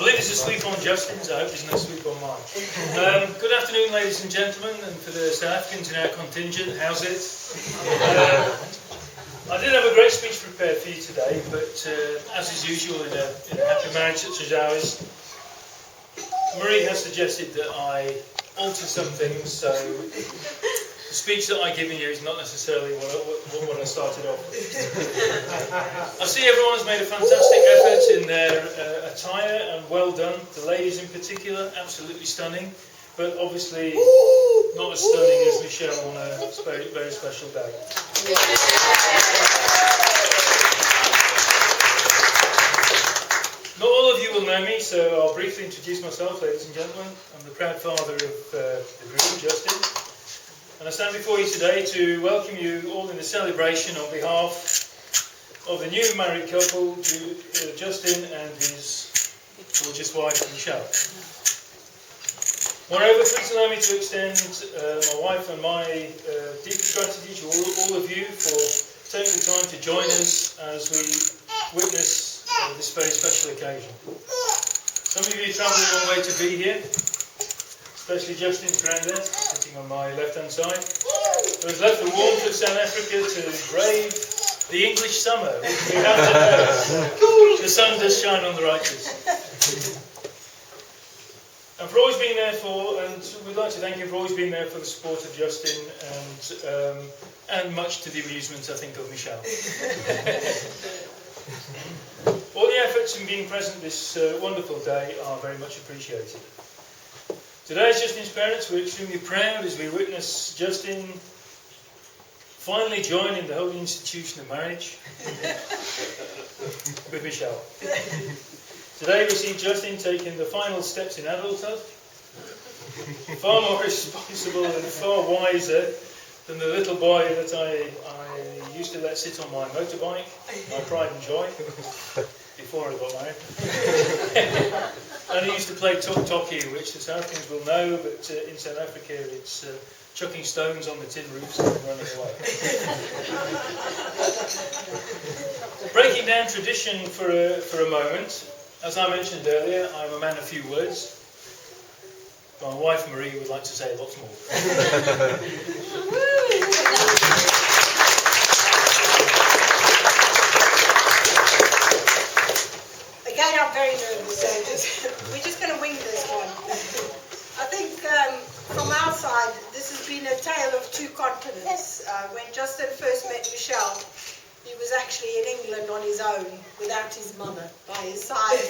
believe it's a sweep on Justin's. I hope there's no sweep on mine. Good afternoon, ladies and gentlemen, and for the South Africans in our contingent, how's it? I did have a great speech prepared for you today, but as is usual in a happy marriage such as ours, Marie has suggested that I alter some things, so the speech that I give you is not necessarily what I started off with. I see everyone's made a fantastic effort in their attire, and well done. The ladies in particular, absolutely stunning, but obviously not as stunning as Michelle on a very, very special day. Not all of you will know me, so I'll briefly introduce myself, ladies and gentlemen. I'm the proud father of the groom, Justin. And I stand before you today to welcome you all in the celebration on behalf of the new married couple, Justin and his gorgeous wife, Michelle. Moreover, please allow me to extend my wife and my deepest gratitude to all of you for taking the time to join us as we witness this very special occasion. Some of you travelled a long way to be here, especially Justin's granddad, sitting on my left-hand side, who has left the warmth of South Africa to brave the English summer, which we have to know. The sun does shine on the righteous. And for always being there and we'd like to thank him for always being there for the support of Justin and much to the amusement, I think, of Michelle. All the efforts in being present this wonderful day are very much appreciated. Today, as Justin's parents, we're extremely proud as we witness Justin finally join in the holy institution of marriage with Michelle. Today we see Justin taking the final steps in adulthood, far more responsible and far wiser than the little boy that I used to let sit on my motorbike, my pride and joy, before I got married. And he used to play tuk-tuki, which the South Africans will know, but in South Africa it's chucking stones on the tin roofs and running away. Breaking down tradition for a moment, as I mentioned earlier, I'm a man of few words. My wife Marie would like to say lots more. Again, I'm very nervous, so we're just going to wing this one. I think from our side, this has been a tale of two continents. When Justin first met Michelle, he was actually in England on his own, without his mother by his side.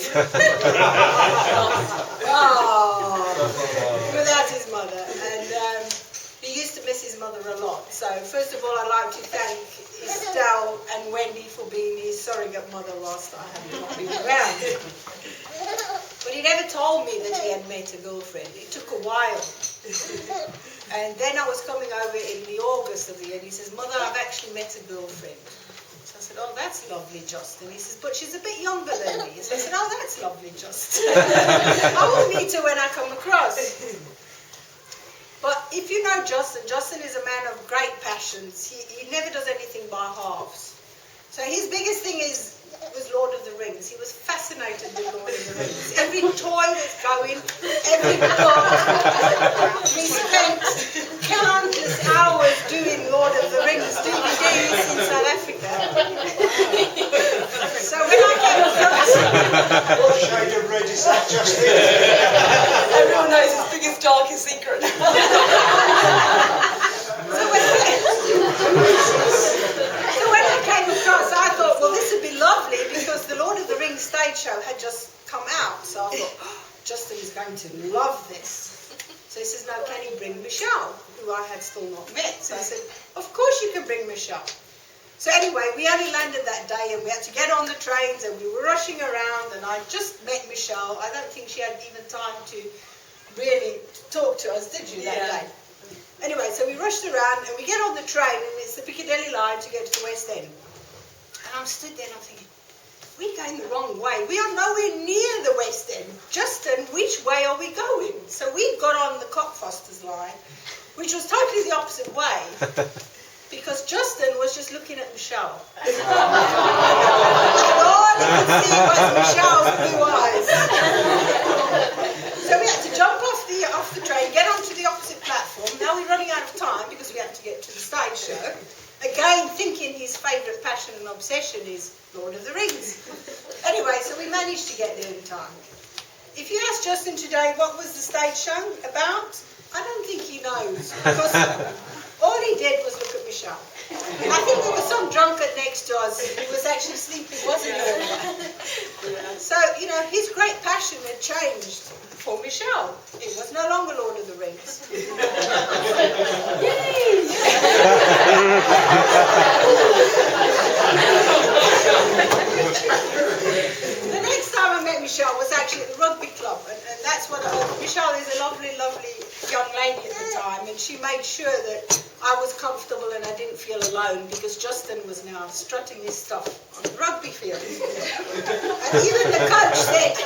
Without his mother. And he used to miss his mother a lot. So first of all, I'd like to thank Estelle and Wendy for being his surrogate mother whilst I have not been around. But he never told me that he had met a girlfriend. It took a while. And then I was coming over in the August of the year, and he says, "Mother, I've actually met a girlfriend." So I said, "Oh, that's lovely, Justin." He says, "But she's a bit younger than me." So I said, "Oh, that's lovely, Justin. I will meet her when I come across." But if you know Justin, Justin is a man of great passions. He never does anything by halves. So his biggest thing was Lord of the Rings. He was fascinated with Lord of the Rings. Every toy was going, every book. He spent countless hours doing Lord of the Rings DVDs in South Africa. So when I came across What shade of red is that, Justin? Everyone knows his biggest, darkest secret. So when I came across, I thought, well, this would be lovely because the Lord of the Rings stage show had just come out. So I thought, oh, Justin is going to love this. So he says, "No, can you bring Michelle?" who I had still not met. So I said, "Of course you can bring Michelle." So anyway, we only landed that day and we had to get on the trains and we were rushing around and I just met Michelle. I don't think she had even time to really talk to us, did you, that day? Anyway, so we rushed around and we get on the train and it's the Piccadilly line to get to the West End. And I'm stood there and I'm thinking, we're going the wrong way. We are nowhere near the West End. Justin, which way are we going? So we got on the Cockfosters line, which was totally the opposite way. Because Justin was just looking at Michelle. And all he could see was Michelle's blue eyes. obsession is Lord of the Rings. Anyway, so we managed to get there in time. If you ask Justin today what was the stage show about, I don't think he knows, because all he did was look at Michelle. And I think there was some drunkard next to us who was actually sleeping, wasn't he? So, you know, his great passion had changed for Michelle. It was no longer Lord of the Rings. Yay! The next time I met Michelle was actually at the rugby club, and that's what Michelle is a lovely, lovely young lady at the time, and she made sure that I was comfortable and I didn't feel alone, because Justin was now strutting his stuff on the rugby field. And even the coach said,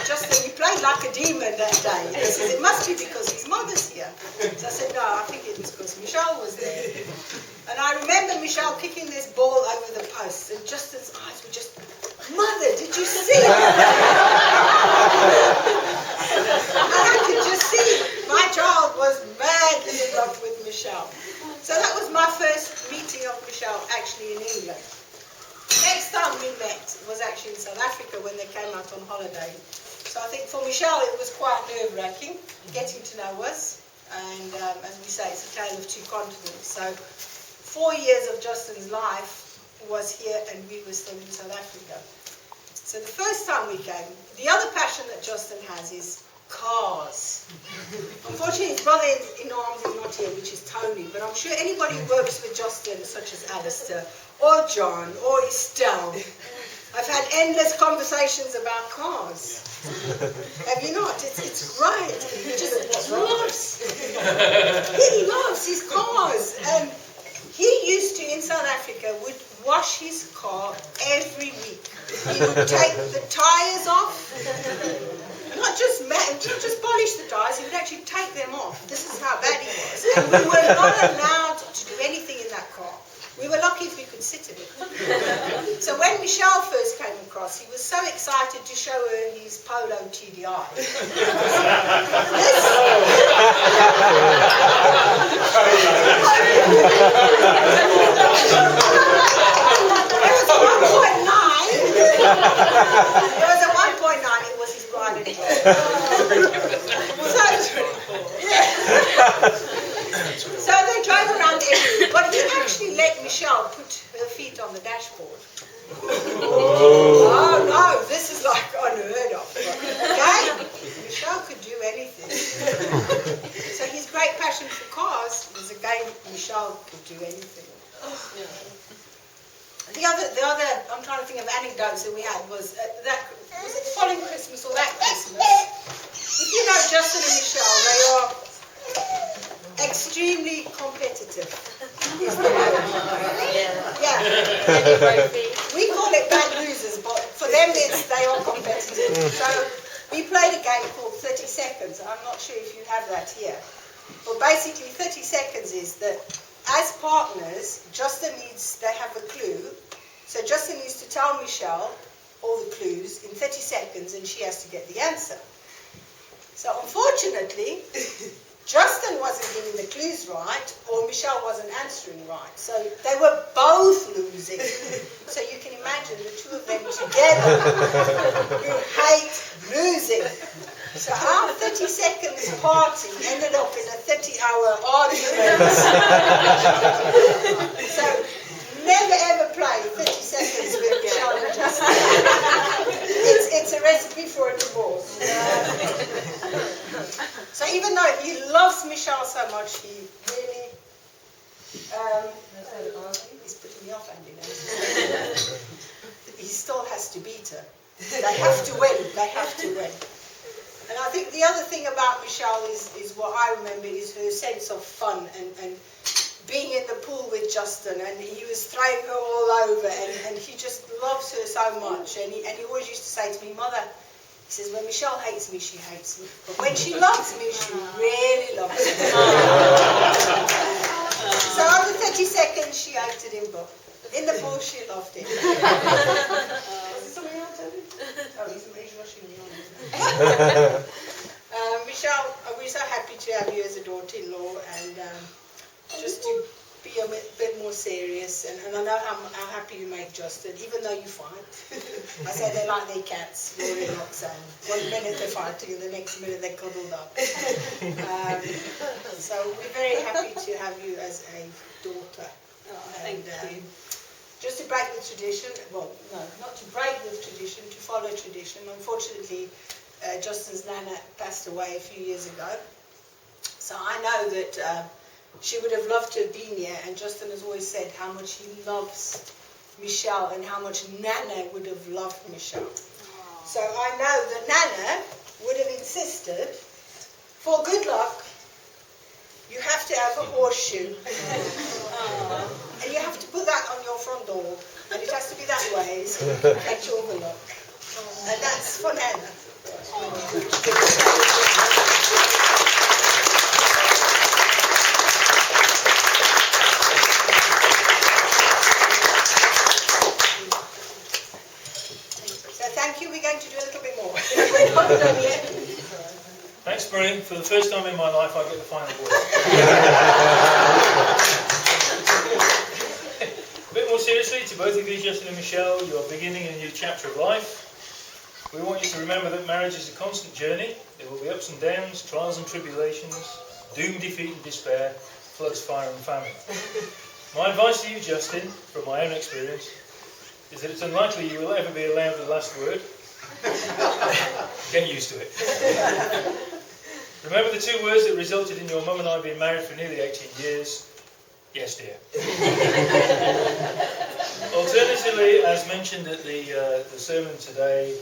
Justin, you played like a demon that day. He says, it must be because his mother's here. So I said, no, I think it was because Michelle was there. And I remember Michelle kicking this ball over the post, and Justin's eyes were just, Mother, did you see it? And I could just see my child was madly in love with Michelle. So that was my first meeting of Michelle actually in England. Next time we met was actually in South Africa when they came out on holiday. So I think for Michelle it was quite nerve-wracking getting to know us. And as we say, it's a tale of two continents. So 4 years of Justin's life was here and we were still in South Africa. So the first time we came, the other passion that Justin has is cars. Unfortunately, his brother-in-arms is not here, which is Tony, but I'm sure anybody who works with Justin, such as Alistair, or John, or Estelle, I've had endless conversations about cars. Have you not? It's great. He just loves. He loves his cars. And he used to, in South Africa, would wash his car every week. He would take the tyres off. Not just polish the tyres, he would actually take them off. This is how bad he was. And we were not allowed to do anything in that car. We were lucky if we could sit in it. So when Michelle first came across, he was so excited to show her his Polo TDI. It was 1.9. It was a 1.9. It was his bride and So they drove around everywhere, but he actually let Michelle put her feet on the dashboard. Oh no, this is like unheard of. Okay? Michelle could do anything. So his great passion for cars was, again, Michelle could do anything. The other, I'm trying to think of anecdotes that we had was it the following Christmas or that Christmas? If you know Justin and Michelle, they are extremely competitive. Is the word. Yeah. We call it bad losers, but for them they are competitive. So we played a game called 30 Seconds. I'm not sure if you have that here. But basically 30 seconds is that as partners, they have a clue. So Justin needs to tell Michelle all the clues in 30 seconds and she has to get the answer. So unfortunately, Justin wasn't giving the clues right, or Michelle wasn't answering right. So they were both losing. So you can imagine the two of them together who hate losing. So our 30 seconds party ended up in a 30-hour argument. So never ever play 30 seconds with Michelle and Justin. It's a recipe for a divorce. So even though he loves Michelle so much, he really, he's putting me off, Andy. He still has to beat her. They have to win. They have to win. And I think the other thing about Michelle is what I remember is her sense of fun and being in the pool with Justin, and he was throwing her all over, and he just loves her so much. And he always used to say to me, Mother, he says, when Michelle hates me, she hates me. But when she loves me, she really loves me. So after 30 seconds, she acted him both. In the pool, she loved him. Is it something else, Toby? Oh, he's rushing me on. Michelle, we're so happy to have you as a daughter-in-law, and just to be a bit more more serious, and I know how happy you make Justin, even though you fight. I say they like their cats, very Roxanne. One minute they're fighting, and the next minute they're cuddled up. So we're very happy to have you as a daughter. Thank you. Just to break the tradition, well, no, not to break the tradition, to follow tradition. Unfortunately, Justin's nana passed away a few years ago. So I know that she would have loved to have been here, and Justin has always said how much he loves Michelle and how much Nana would have loved Michelle. So I know that Nana would have insisted, for good luck, you have to have a horseshoe. And you have to put that on your front door, and it has to be that way so you can catch all the luck. And that's for Nana. So thank you. We're going to do a little bit more. We're not done yet. Thanks, Marie. For the first time in my life, I get the final word. A bit more seriously, to both of you, Justin and Michelle, you are beginning a new chapter of life. We want you to remember that marriage is a constant journey. There will be ups and downs, trials and tribulations, doom, defeat and despair, floods, fire and famine. My advice to you, Justin, from my own experience, is that it's unlikely you will ever be allowed the last word. Get used to it. Remember the two words that resulted in your mum and I being married for nearly 18 years? Yes, dear. Alternatively, as mentioned at the sermon today,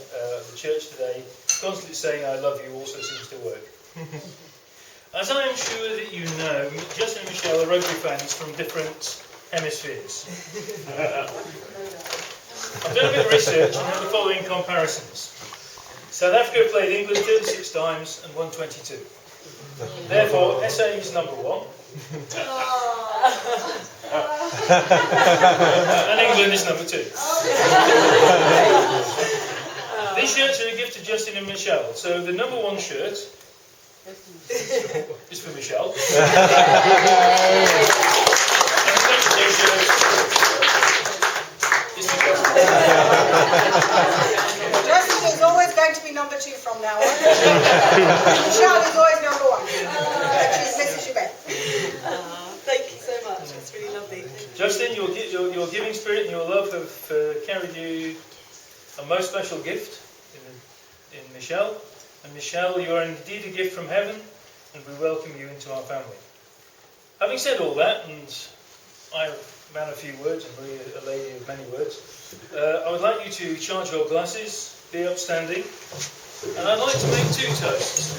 the church today, constantly saying I love you also seems to work. As I am sure that you know, Justin and Michelle are rugby fans from different hemispheres. I've done a bit of research and have the following comparisons. South Africa played England 36 times and won 22. Therefore, SA is number one. And England is number two. These shirts are a gift to Justin and Michelle. So the number one shirt is for Michelle. And the number two shirt is for Justin. Justin is always going to be number two from now on. Michelle is always number one. She's Mrs. Schubert. Thank you so much. It's really lovely. Justin, your giving spirit and your love have carried you a most special gift in Michelle. And Michelle, you are indeed a gift from heaven, and we welcome you into our family. Having said all that, and I am a man of few words and really a lady of many words, I would like you to charge your glasses, be upstanding, and I'd like to make two toasts.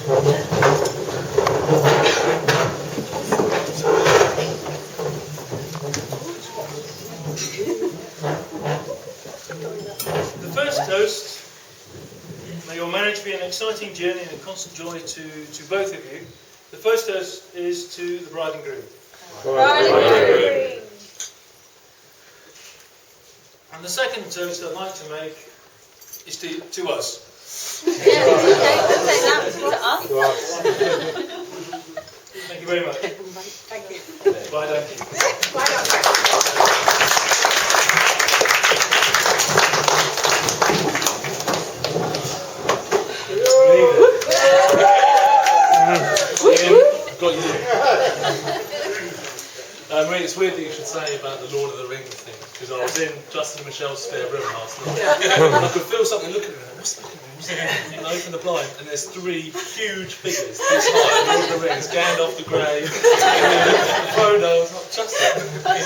The first toast, may your marriage be an exciting journey and a constant joy to both of you. The first toast is to the bride and groom. Bride and groom. And the second toast I'd like to make is to us. Thank you very much. Thank you. Bye, donkey. Why not? Got you. Marie, it's weird that you should say about the Lord of the Rings thing, because I was in Justin and Michelle's spare room last night, and I could feel something looking at me. What's that? And I opened the blind, and there's three huge figures this high, Lord of the Rings, Gandalf the Grey, Frodo. I was like, Justin. I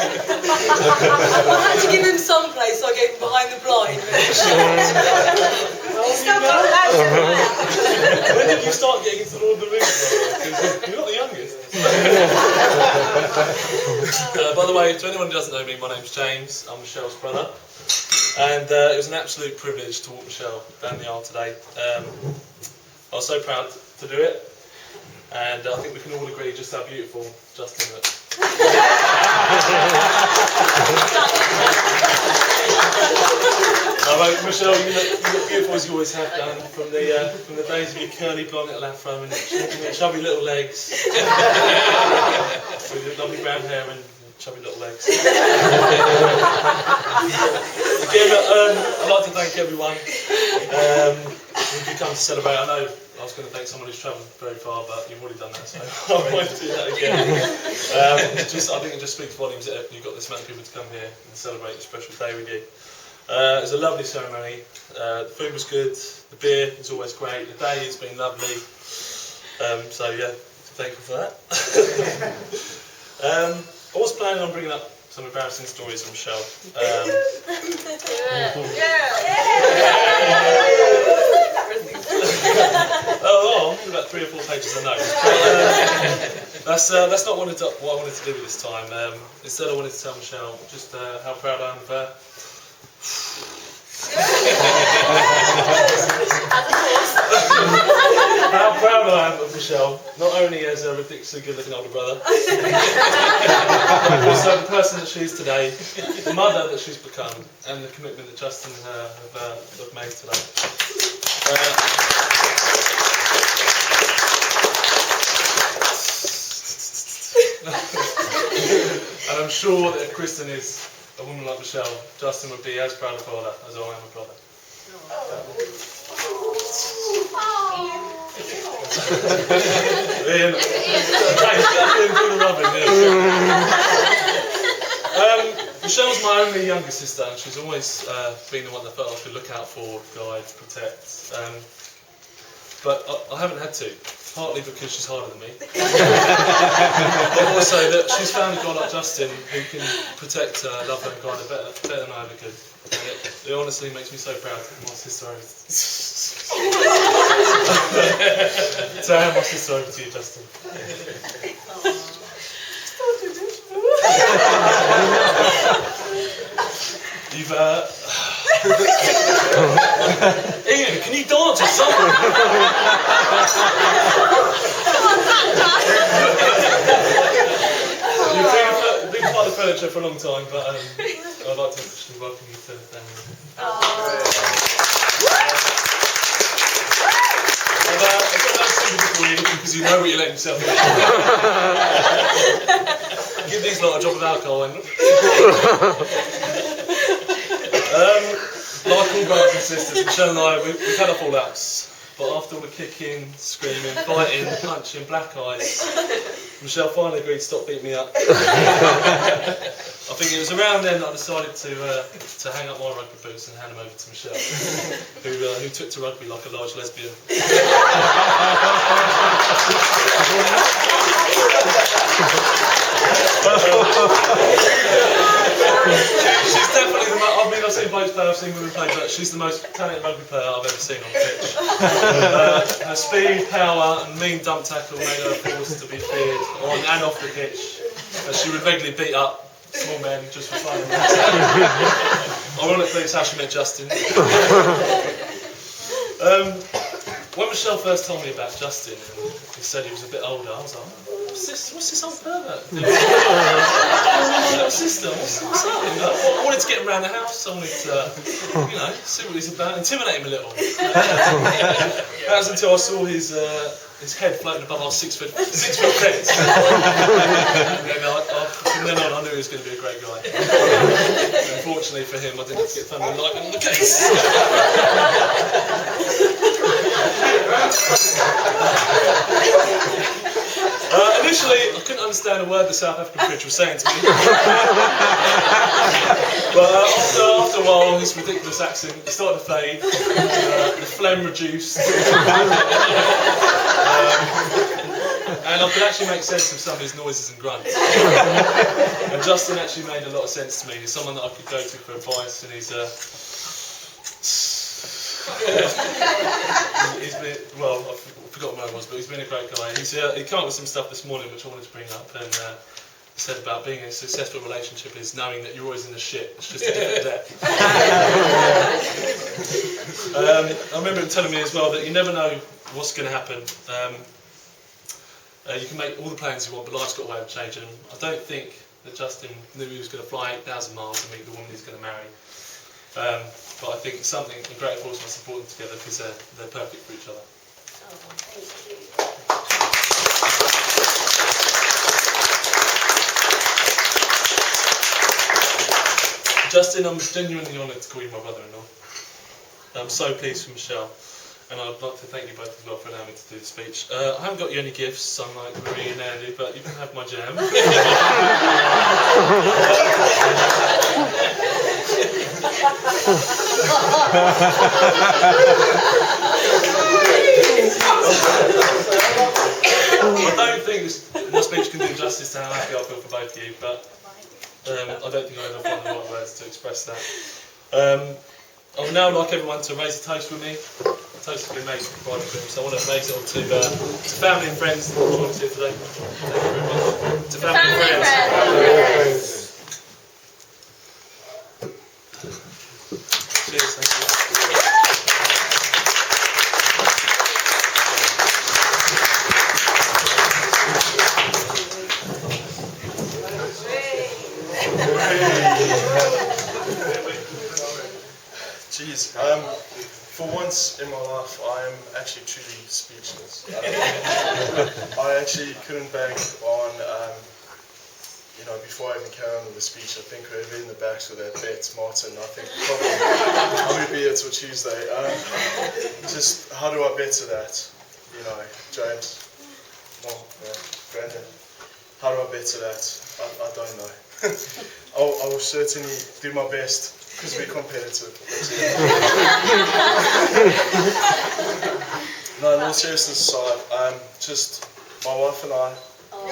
had to give him some place, so I gave him behind the blind. He's still got loads of money. When did you start getting into Lord of the Rings? Because you're not the youngest. By the way, to anyone who doesn't know me, my name's James. I'm Michelle's brother. And it was an absolute privilege to walk Michelle down the aisle today. I was so proud to do it. And I think we can all agree just how beautiful Justin looks. Michelle, you look beautiful as you always have done, from the days of your curly blonde little afro and your chubby little legs, with your lovely brown hair and chubby little legs. Again, I'd like to thank everyone who come to celebrate. I know I was going to thank someone who's travelled very far, but you've already done that, so I won't do that again. I think it just speaks volumes that you've got this amount of people to come here and celebrate a special day with you. It was a lovely ceremony. The food was good. The beer was always great. The day has been lovely. So yeah, thankful for that. I was planning on bringing up some embarrassing stories from Michelle. Oh, I'm about 3 or 4 pages of notes. That's not what I wanted to do this time. Instead, I wanted to tell Michelle just how proud I am of her. How proud I am of Michelle, not only as a ridiculously good-looking older brother, but also the person that she is today, the mother that she's become, and the commitment that Justin and her have made today. And I'm sure that if Kristen is a woman like Michelle, Justin would be as proud a father as I am a brother. Ian. Michelle's my only younger sister, and she's always been the one that I felt I could look out for, guide, protect. But I haven't had to, partly because she's harder than me. But also that she's found a guy like Justin who can protect her, love her and guide her better than I ever could. And it honestly makes me so proud to have my sister over. So I have my sister over to you, Justin. You've Ian, can you dance or something? You've been part of the furniture for a long time, but I'd like to officially welcome you to the family. I've got that super for you because you know what you're letting yourself do. Give these lot a drop of alcohol in them. Like all brothers and sisters, Michelle and I, we've had our fallouts. But after all the kicking, screaming, fighting, punching, black eyes, Michelle finally agreed to stop beating me up. I think it was around then that I decided to hang up my rugby boots and hand them over to Michelle, who took to rugby like a large lesbian. She's definitely the most, I mean, I've seen blokes play, I've seen women play, but she's the most talented rugby player I've ever seen on the pitch. Her speed, power and mean dump tackle made her a force to be feared on and off the pitch. She would regularly beat up small men just for fun. Ironically, it's how she met Justin. When Michelle first told me about Justin and he said he was a bit older, I was like, what's this old pervert doing? Little sister, what's up? You know? I wanted to get him around the house, I wanted to, see what he's about, intimidate him a little. That was until I saw his head floating above our 6 foot fence. From then on, I knew he was going to be a great guy. Unfortunately for him, I didn't have to get thunder and lightning on the case. Initially, I couldn't understand a word the South African preacher was saying to me. But after a while, his ridiculous accent started to fade, the phlegm reduced. And I could actually make sense of some of his noises and grunts. And Justin actually made a lot of sense to me. He's someone that I could go to for advice, and he's been, well, I've forgotten where I was, but he's been a great guy. He came up with some stuff this morning which I wanted to bring up, and he said about being in a successful relationship is knowing that you're always in the shit. It's just a different depth. I remember him telling me as well that you never know what's going to happen. You can make all the plans you want, but life's got a way of changing. I don't think that Justin knew he was going to fly 8,000 miles to meet the woman he's going to marry. But I think it's something, a great force must support them together because they're perfect for each other. Oh, thank you. Justin, I'm genuinely honoured to call you my brother-in-law. I'm so pleased for Michelle. And I'd like to thank you both as well for allowing me to do the speech. I haven't got you any gifts, unlike Marie and Andy, but you can have my jam. I don't think my speech can do justice to how happy I feel for both of you, but I don't think I ever find the right words to express that. I would now like everyone to raise a toast with me. The toast has been made by the Groom, so I want to raise it all to family and friends that are here today. Thank you very much. To family and friends. Cheers, thank you. Jeez, for once in my life, I am actually truly speechless. I actually couldn't bank on, before I even carry on with the speech, I think whoever in the backs with that bet, Martin, I think probably I'm going to be here till Tuesday. Just how do I better that? James, Mom, Brandon, how do I better that? I don't know. I will certainly do my best. Because we're competitive. No, in all seriousness aside, just my wife and I. My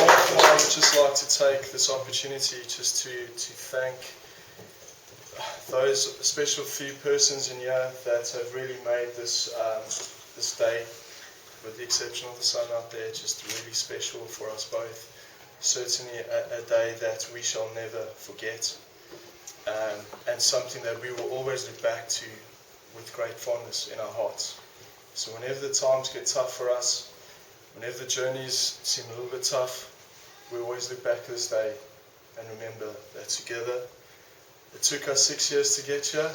wife and I would just like to take this opportunity just to thank those special few persons in here that have really made this this day, with the exception of the sun out there, just really special for us both. Certainly a day that we shall never forget, and something that we will always look back to with great fondness in our hearts. So whenever the times get tough for us, whenever the journeys seem a little bit tough, we always look back at this day and remember that together, it took us 6 years to get here,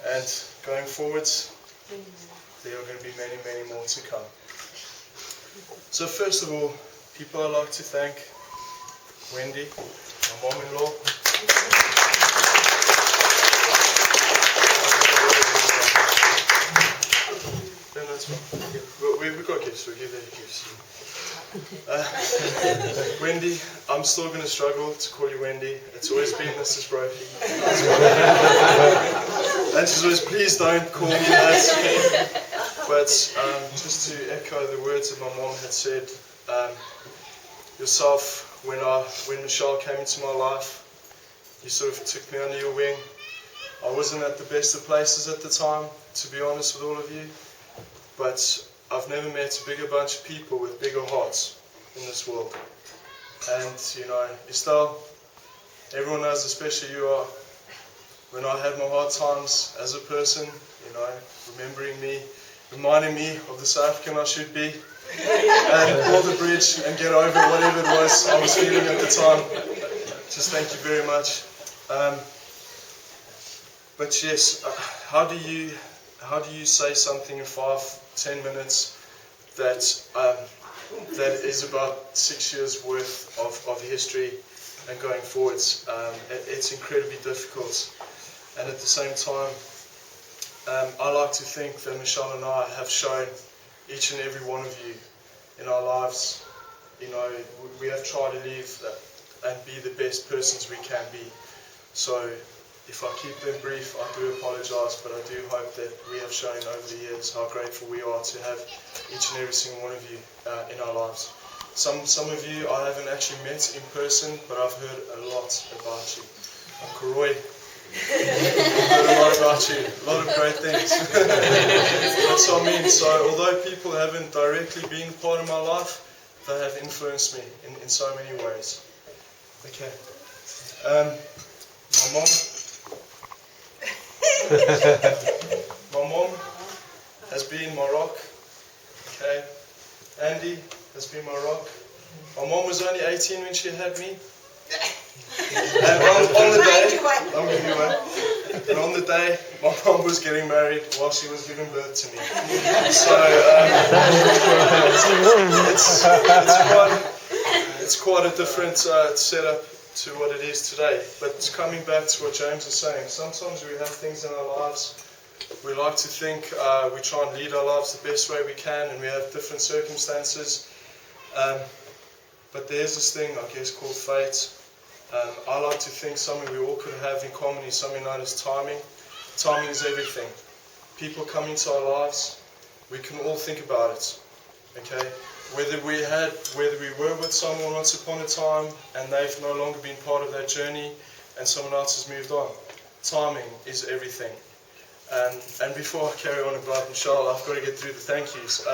and going forwards, there are going to be many, many more to come. So first of all, people I'd like to thank: Wendy, my mom-in-law. No, that's fine. We've got gifts, we'll give them gifts. Wendy, I'm still going to struggle to call you Wendy. It's always been Mrs. Brophy. And she's always, please don't call me that. But just to echo the words that my mom had said, yourself, when Michelle came into my life, you sort of took me under your wing. I wasn't at the best of places at the time, to be honest with all of you, but I've never met a bigger bunch of people with bigger hearts in this world. And Estelle, everyone knows, especially you are, when I had my hard times as a person, remembering me, reminding me of the South African I should be, and pull the bridge and get over whatever it was I was feeling at the time. Just thank you very much. But yes, how do you say something in 5-10 minutes that is about 6 years worth of history and going forwards? It's incredibly difficult, and at the same time, I like to think that Michelle and I have shown each and every one of you in our lives, we have tried to live and be the best persons we can be. So if I keep them brief, I do apologize, but I do hope that we have shown over the years how grateful we are to have each and every single one of you in our lives. Some of you I haven't actually met in person, but I've heard a lot about you. Uncle Roy, I've heard a lot about you, a lot of great things. That's what I mean. So although people haven't directly been part of my life, they have influenced me in so many ways. Okay. My mom has been my rock. Okay. Andy has been my rock. My mom was only 18 when she had me. And on the day, I'm with you, man. And on the day, my mom was getting married while she was giving birth to me. So it's quite a different setup to what it is today. But coming back to what James is saying, sometimes we have things in our lives. We like to think we try and lead our lives the best way we can, and we have different circumstances. But there's this thing, I guess, called fate. I like to think something we all could have in common is something known as timing. Timing is everything. People come into our lives, we can all think about it. Okay? Whether we were with someone once upon a time and they've no longer been part of that journey and someone else has moved on. Timing is everything. And before I carry on about Michelle, I've got to get through the thank yous.